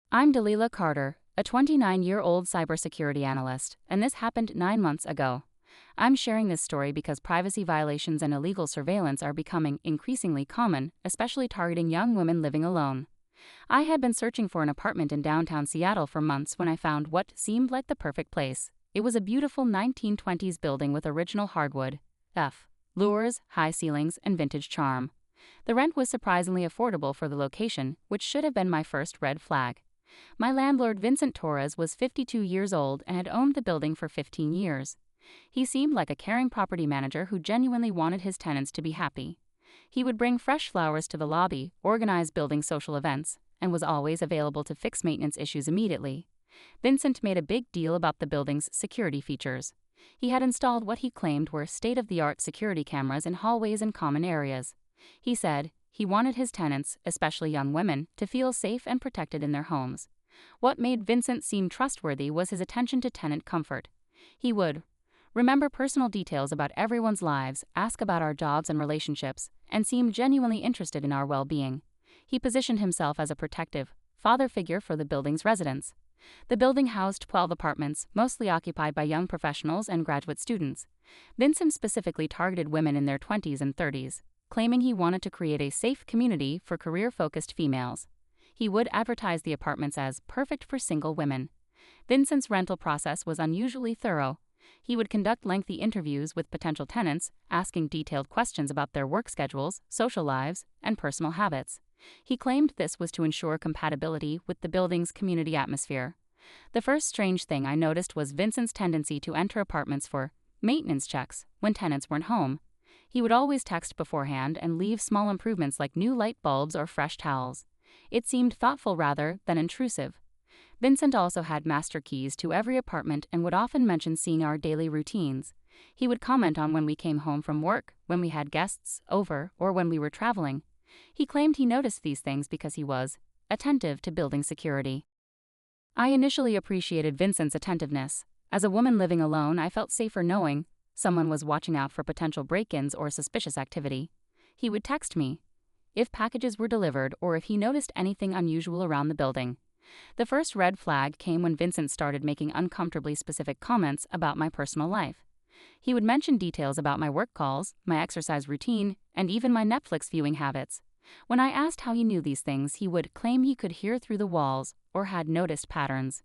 I'm Dalila Carter, a 29-year-old cybersecurity analyst, and this happened 9 months ago. I'm sharing this story because privacy violations and illegal surveillance are becoming increasingly common, especially targeting young women living alone. I had been searching for an apartment in downtown Seattle for months when I found what seemed like the perfect place. It was a beautiful 1920s building with original hardwood, floors, high ceilings, and vintage charm. The rent was surprisingly affordable for the location, which should have been my first red flag. My landlord, Vincent Torres, was 52 years old and had owned the building for 15 years. He seemed like a caring property manager who genuinely wanted his tenants to be happy. He would bring fresh flowers to the lobby, organize building social events, and was always available to fix maintenance issues immediately. Vincent made a big deal about the building's security features. He had installed what he claimed were state-of-the-art security cameras in hallways and common areas. He said he wanted his tenants, especially young women, to feel safe and protected in their homes. What made Vincent seem trustworthy was his attention to tenant comfort. He would remember personal details about everyone's lives, ask about our jobs and relationships, and seem genuinely interested in our well-being. He positioned himself as a protective father figure for the building's residents. The building housed 12 apartments, mostly occupied by young professionals and graduate students. Vincent specifically targeted women in their 20s and 30s, claiming he wanted to create a safe community for career-focused females. He would advertise the apartments as perfect for single women. Vincent's rental process was unusually thorough. He would conduct lengthy interviews with potential tenants, asking detailed questions about their work schedules, social lives, and personal habits. He claimed this was to ensure compatibility with the building's community atmosphere. The first strange thing I noticed was Vincent's tendency to enter apartments for maintenance checks when tenants weren't home. He would always text beforehand and leave small improvements like new light bulbs or fresh towels. It seemed thoughtful rather than intrusive. Vincent also had master keys to every apartment and would often mention seeing our daily routines. He would comment on when we came home from work, when we had guests over, or when we were traveling. He claimed he noticed these things because he was attentive to building security. I initially appreciated Vincent's attentiveness. As a woman living alone, I felt safer knowing someone was watching out for potential break-ins or suspicious activity. He would text me if packages were delivered or if he noticed anything unusual around the building. The first red flag came when Vincent started making uncomfortably specific comments about my personal life. He would mention details about my work calls, my exercise routine, and even my Netflix viewing habits. When I asked how he knew these things, he would claim he could hear through the walls or had noticed patterns.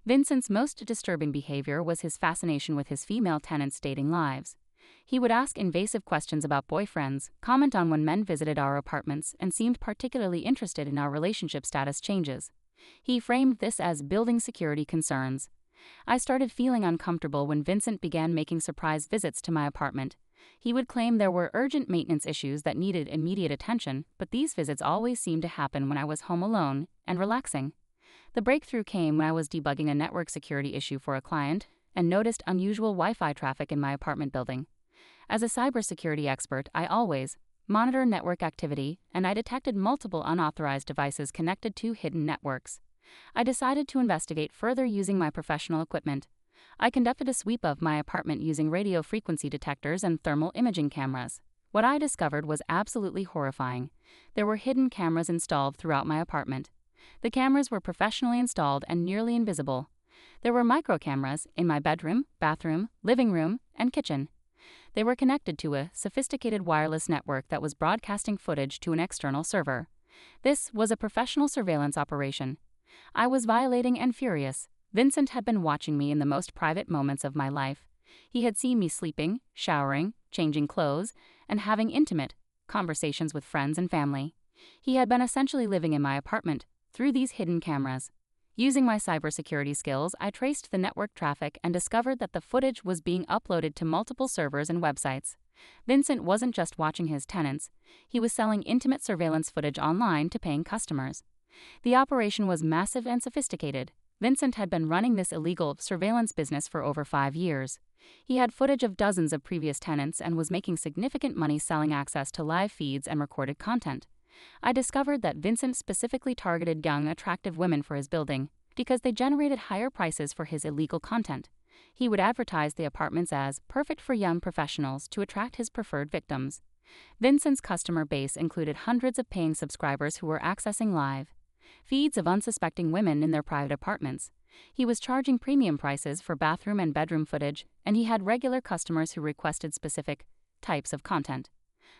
Vincent's most disturbing behavior was his fascination with his female tenants' dating lives. He would ask invasive questions about boyfriends, comment on when men visited our apartments, and seemed particularly interested in our relationship status changes. He framed this as building security concerns. I started feeling uncomfortable when Vincent began making surprise visits to my apartment. He would claim there were urgent maintenance issues that needed immediate attention, but these visits always seemed to happen when I was home alone and relaxing. The breakthrough came when I was debugging a network security issue for a client and noticed unusual Wi-Fi traffic in my apartment building. As a cybersecurity expert, I always monitor network activity, and I detected multiple unauthorized devices connected to hidden networks. I decided to investigate further using my professional equipment. I conducted a sweep of my apartment using radio frequency detectors and thermal imaging cameras. What I discovered was absolutely horrifying. There were hidden cameras installed throughout my apartment. The cameras were professionally installed and nearly invisible. There were micro cameras in my bedroom, bathroom, living room, and kitchen. They were connected to a sophisticated wireless network that was broadcasting footage to an external server. This was a professional surveillance operation. I was violating and furious. Vincent had been watching me in the most private moments of my life. He had seen me sleeping, showering, changing clothes, and having intimate conversations with friends and family. He had been essentially living in my apartment through these hidden cameras. Using my cybersecurity skills, I traced the network traffic and discovered that the footage was being uploaded to multiple servers and websites. Vincent wasn't just watching his tenants, he was selling intimate surveillance footage online to paying customers. The operation was massive and sophisticated. Vincent had been running this illegal surveillance business for over 5 years. He had footage of dozens of previous tenants and was making significant money selling access to live feeds and recorded content. I discovered that Vincent specifically targeted young, attractive women for his building because they generated higher prices for his illegal content. He would advertise the apartments as perfect for young professionals to attract his preferred victims. Vincent's customer base included hundreds of paying subscribers who were accessing live feeds of unsuspecting women in their private apartments. He was charging premium prices for bathroom and bedroom footage, and he had regular customers who requested specific types of content.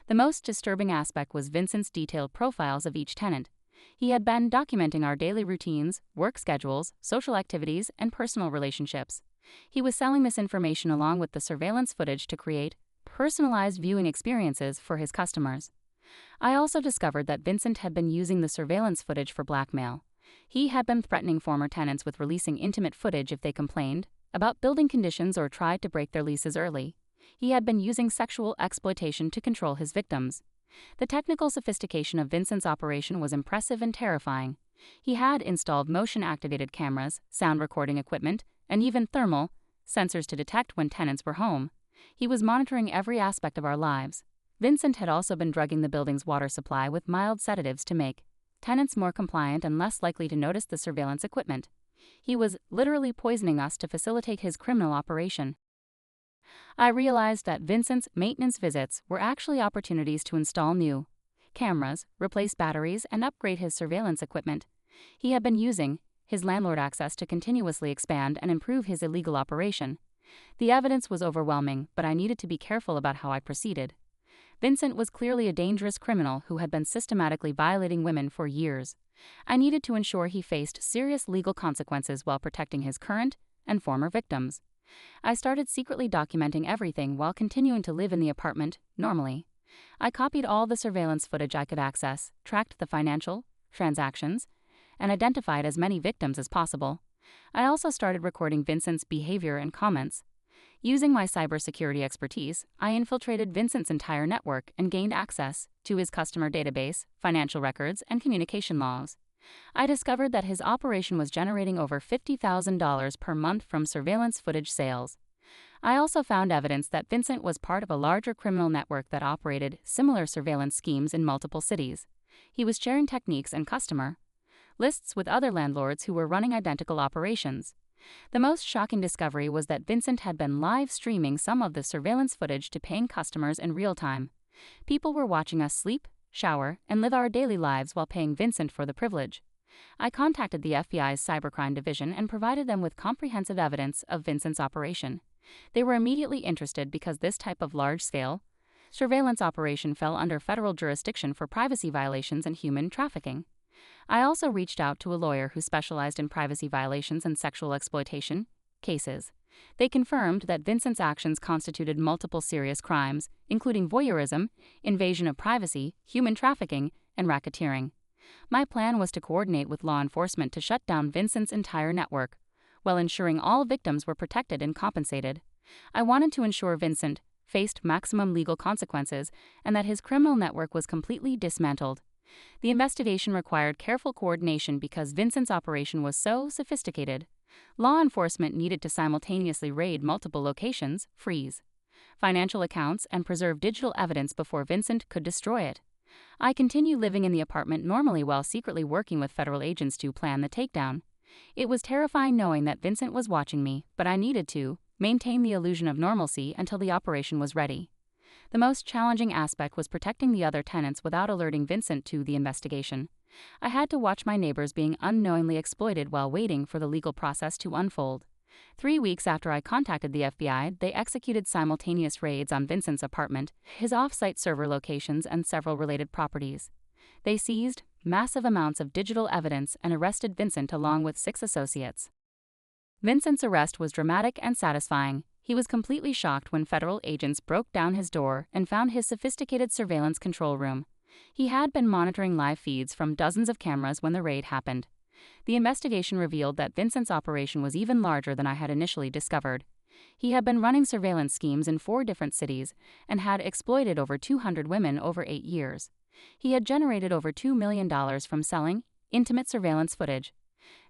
The most disturbing aspect was Vincent's detailed profiles of each tenant. He had been documenting our daily routines, work schedules, social activities, and personal relationships. He was selling this information along with the surveillance footage to create personalized viewing experiences for his customers. I also discovered that Vincent had been using the surveillance footage for blackmail. He had been threatening former tenants with releasing intimate footage if they complained about building conditions or tried to break their leases early. He had been using sexual exploitation to control his victims. The technical sophistication of Vincent's operation was impressive and terrifying. He had installed motion-activated cameras, sound recording equipment, and even thermal sensors to detect when tenants were home. He was monitoring every aspect of our lives. Vincent had also been drugging the building's water supply with mild sedatives to make tenants more compliant and less likely to notice the surveillance equipment. He was literally poisoning us to facilitate his criminal operation. I realized that Vincent's maintenance visits were actually opportunities to install new cameras, replace batteries, and upgrade his surveillance equipment. He had been using his landlord access to continuously expand and improve his illegal operation. The evidence was overwhelming, but I needed to be careful about how I proceeded. Vincent was clearly a dangerous criminal who had been systematically violating women for years. I needed to ensure he faced serious legal consequences while protecting his current and former victims. I started secretly documenting everything while continuing to live in the apartment normally. I copied all the surveillance footage I could access, tracked the financial transactions, and identified as many victims as possible. I also started recording Vincent's behavior and comments. Using my cybersecurity expertise, I infiltrated Vincent's entire network and gained access to his customer database, financial records, and communication logs. I discovered that his operation was generating over $50,000 per month from surveillance footage sales. I also found evidence that Vincent was part of a larger criminal network that operated similar surveillance schemes in multiple cities. He was sharing techniques and customer lists with other landlords who were running identical operations. The most shocking discovery was that Vincent had been live streaming some of the surveillance footage to paying customers in real time. People were watching us sleep, shower, and live our daily lives while paying Vincent for the privilege. I contacted the FBI's cybercrime division and provided them with comprehensive evidence of Vincent's operation. They were immediately interested because this type of large-scale surveillance operation fell under federal jurisdiction for privacy violations and human trafficking. I also reached out to a lawyer who specialized in privacy violations and sexual exploitation cases. They confirmed that Vincent's actions constituted multiple serious crimes, including voyeurism, invasion of privacy, human trafficking, and racketeering. My plan was to coordinate with law enforcement to shut down Vincent's entire network, while ensuring all victims were protected and compensated. I wanted to ensure Vincent faced maximum legal consequences and that his criminal network was completely dismantled. The investigation required careful coordination because Vincent's operation was so sophisticated. Law enforcement needed to simultaneously raid multiple locations, freeze financial accounts, and preserve digital evidence before Vincent could destroy it. I continued living in the apartment normally while secretly working with federal agents to plan the takedown. It was terrifying knowing that Vincent was watching me, but I needed to maintain the illusion of normalcy until the operation was ready. The most challenging aspect was protecting the other tenants without alerting Vincent to the investigation. I had to watch my neighbors being unknowingly exploited while waiting for the legal process to unfold. 3 weeks after I contacted the FBI, they executed simultaneous raids on Vincent's apartment, his off-site server locations, and several related properties. They seized massive amounts of digital evidence and arrested Vincent along with 6 associates. Vincent's arrest was dramatic and satisfying. He was completely shocked when federal agents broke down his door and found his sophisticated surveillance control room. He had been monitoring live feeds from dozens of cameras when the raid happened. The investigation revealed that Vincent's operation was even larger than I had initially discovered. He had been running surveillance schemes in 4 different cities and had exploited over 200 women over 8 years. He had generated over $2 million from selling intimate surveillance footage.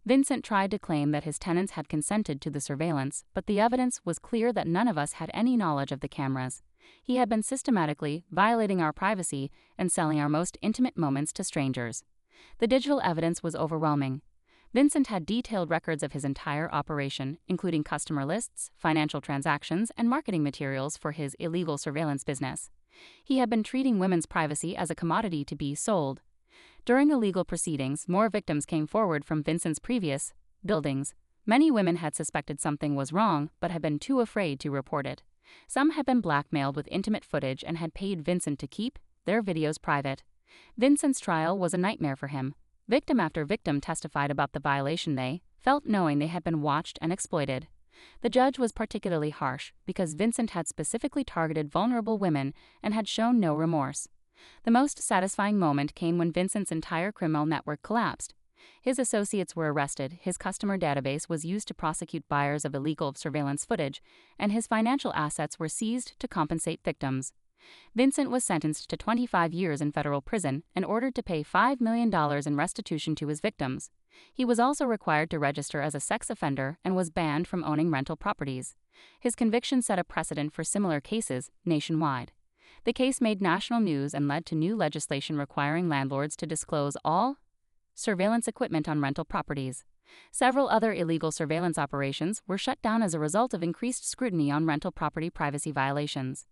Vincent tried to claim that his tenants had consented to the surveillance, but the evidence was clear that none of us had any knowledge of the cameras. He had been systematically violating our privacy and selling our most intimate moments to strangers. The digital evidence was overwhelming. Vincent had detailed records of his entire operation, including customer lists, financial transactions, and marketing materials for his illegal surveillance business. He had been treating women's privacy as a commodity to be sold. During the legal proceedings, more victims came forward from Vincent's previous buildings. Many women had suspected something was wrong but had been too afraid to report it. Some had been blackmailed with intimate footage and had paid Vincent to keep their videos private. Vincent's trial was a nightmare for him. Victim after victim testified about the violation they felt knowing they had been watched and exploited. The judge was particularly harsh because Vincent had specifically targeted vulnerable women and had shown no remorse. The most satisfying moment came when Vincent's entire criminal network collapsed. His associates were arrested, his customer database was used to prosecute buyers of illegal surveillance footage, and his financial assets were seized to compensate victims. Vincent was sentenced to 25 years in federal prison and ordered to pay $5 million in restitution to his victims. He was also required to register as a sex offender and was banned from owning rental properties. His conviction set a precedent for similar cases nationwide. The case made national news and led to new legislation requiring landlords to disclose all surveillance equipment on rental properties. Several other illegal surveillance operations were shut down as a result of increased scrutiny on rental property privacy violations.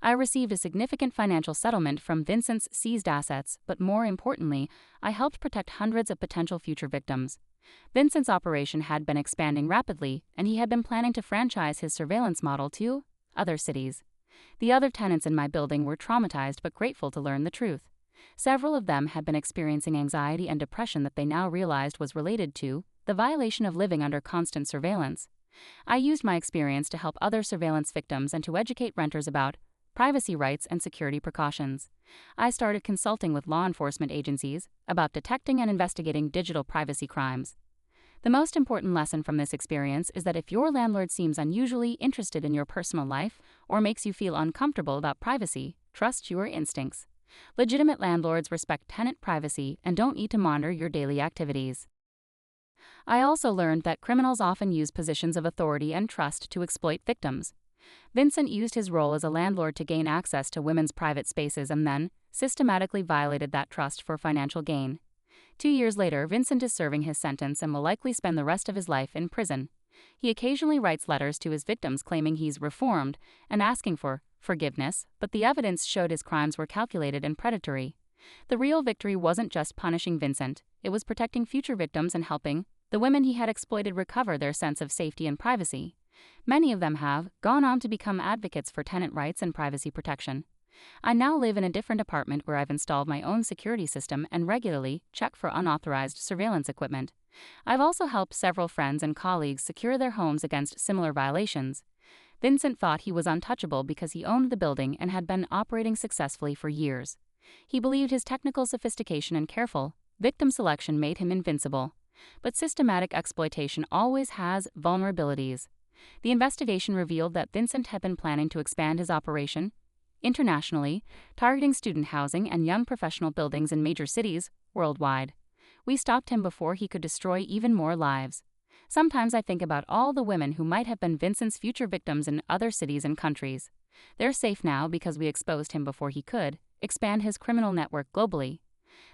I received a significant financial settlement from Vincent's seized assets, but more importantly, I helped protect hundreds of potential future victims. Vincent's operation had been expanding rapidly, and he had been planning to franchise his surveillance model to other cities. The other tenants in my building were traumatized but grateful to learn the truth. Several of them had been experiencing anxiety and depression that they now realized was related to the violation of living under constant surveillance. I used my experience to help other surveillance victims and to educate renters about privacy rights and security precautions. I started consulting with law enforcement agencies about detecting and investigating digital privacy crimes. The most important lesson from this experience is that if your landlord seems unusually interested in your personal life or makes you feel uncomfortable about privacy, trust your instincts. Legitimate landlords respect tenant privacy and don't need to monitor your daily activities. I also learned that criminals often use positions of authority and trust to exploit victims. Vincent used his role as a landlord to gain access to women's private spaces and then systematically violated that trust for financial gain. 2 years later, Vincent is serving his sentence and will likely spend the rest of his life in prison. He occasionally writes letters to his victims claiming he's reformed and asking for forgiveness, but the evidence showed his crimes were calculated and predatory. The real victory wasn't just punishing Vincent, it was protecting future victims and helping the women he had exploited recover their sense of safety and privacy. Many of them have gone on to become advocates for tenant rights and privacy protection. I now live in a different apartment where I've installed my own security system and regularly check for unauthorized surveillance equipment. I've also helped several friends and colleagues secure their homes against similar violations. Vincent thought he was untouchable because he owned the building and had been operating successfully for years. He believed his technical sophistication and careful victim selection made him invincible. But systematic exploitation always has vulnerabilities. The investigation revealed that Vincent had been planning to expand his operation internationally, targeting student housing and young professional buildings in major cities worldwide. We stopped him before he could destroy even more lives. Sometimes I think about all the women who might have been Vincent's future victims in other cities and countries. They're safe now because we exposed him before he could expand his criminal network globally.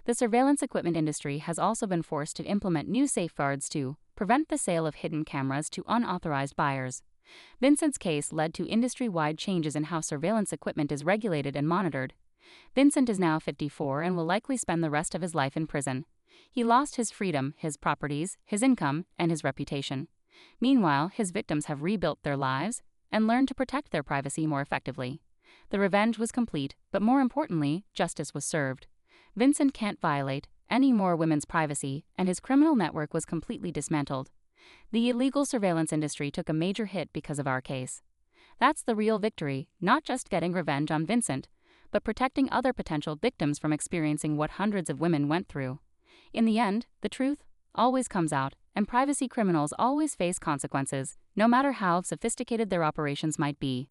The surveillance equipment industry has also been forced to implement new safeguards to prevent the sale of hidden cameras to unauthorized buyers. Vincent's case led to industry-wide changes in how surveillance equipment is regulated and monitored. Vincent is now 54 and will likely spend the rest of his life in prison. He lost his freedom, his properties, his income, and his reputation. Meanwhile, his victims have rebuilt their lives and learned to protect their privacy more effectively. The revenge was complete, but more importantly, justice was served. Vincent can't violate any more women's privacy, and his criminal network was completely dismantled. The illegal surveillance industry took a major hit because of our case. That's the real victory, not just getting revenge on Vincent, but protecting other potential victims from experiencing what hundreds of women went through. In the end, the truth always comes out, and privacy criminals always face consequences, no matter how sophisticated their operations might be.